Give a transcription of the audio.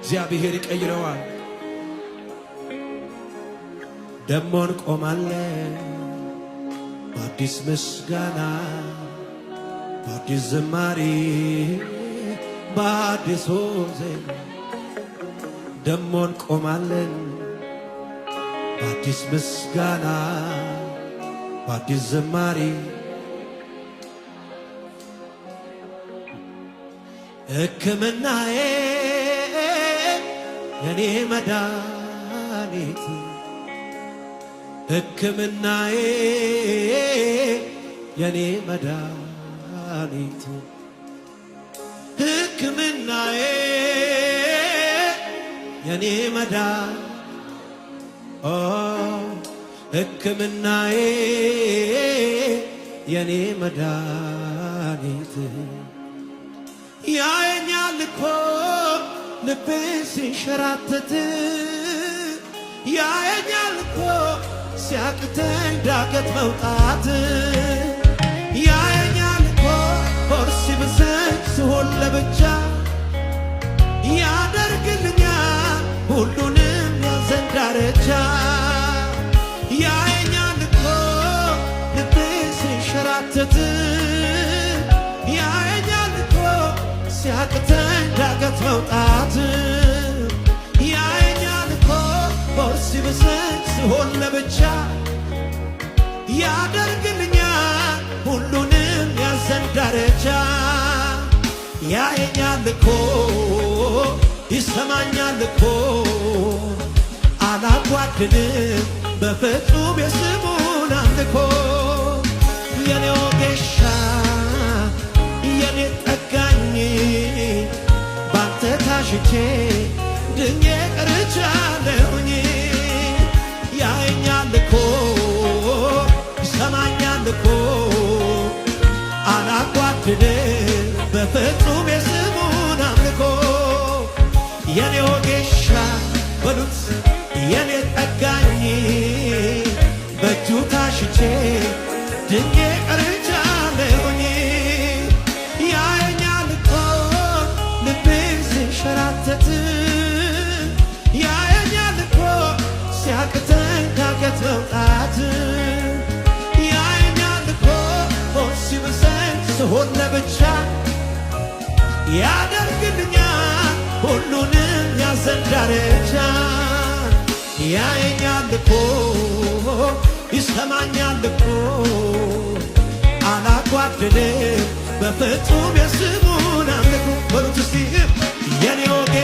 እግዚአብሔር ይቀይረዋል። ደሞ እንቆማለን በአዲስ ምስጋና በአዲስ ዝማሬ በአዲስ ዜማ ደሞ እንቆማለን በአዲስ ምስጋና በአዲስ ዝማሬ ሕክምናዬ የኔ መድኃኒት ሕክምናዬ የኔ መድኃኒት ሕክምናዬ የኔ ሕክምናዬ የኔ መድኃኒት ያየኛል እኮ ልቤ ሲንሸራተት ያየኛል እኮ ሲያቅተኝ ዳገት መውጣት ያየኛል እኮ ሆድ ሲብሰኝ ስሆን ለብቻ ያደርግልኛል ሁሉንም ያዘን ዳርቻ ያየኛል እኮ ልቤ ሲንሸራተት ያየኛል እኮ ሲያቅተኝ ዳገት መውጣት ያየኛል እኮ ሆድ ሲብሰኝ ስሆን ለብቻ ያደርግልኛል ሁሉንም ያዘን ዳርቻ ያየኛል እኮ ይሰማኛል እኮ አላጓድልም በፍጹም የስሙን አምልኮ የኔ ወጌሻ የኔ ጠጋኝ ባንተ ታሽቼ ድኜ ቀርቻለሁኝ ያየኛል እኮ ይሰማኛል እኮ አላጓድልም በፍጹም የስሙን አምልኮ የኔ ወጌሻ በሉት የኔ ጠጋኝ በእጁ ታሽቼ ድኜ ቀርቻለሁኝ ያየኛል እኮ ልቤ ሲንሸራተት ያየኛል እኮ ሲያቅተኝ ዳገት መውጣት ያየኛል እኮ ሆድ ሲብሰኝ ስሆን ለብቻ ያደርግልኛል ሁሉንም ያዘን ዳርቻ ያየኛል እኮ ይሰማኛል እኮ አላጓድልም በፍጹም የስሙን አምልኮ በሉት እስቲ የኔ ወጌ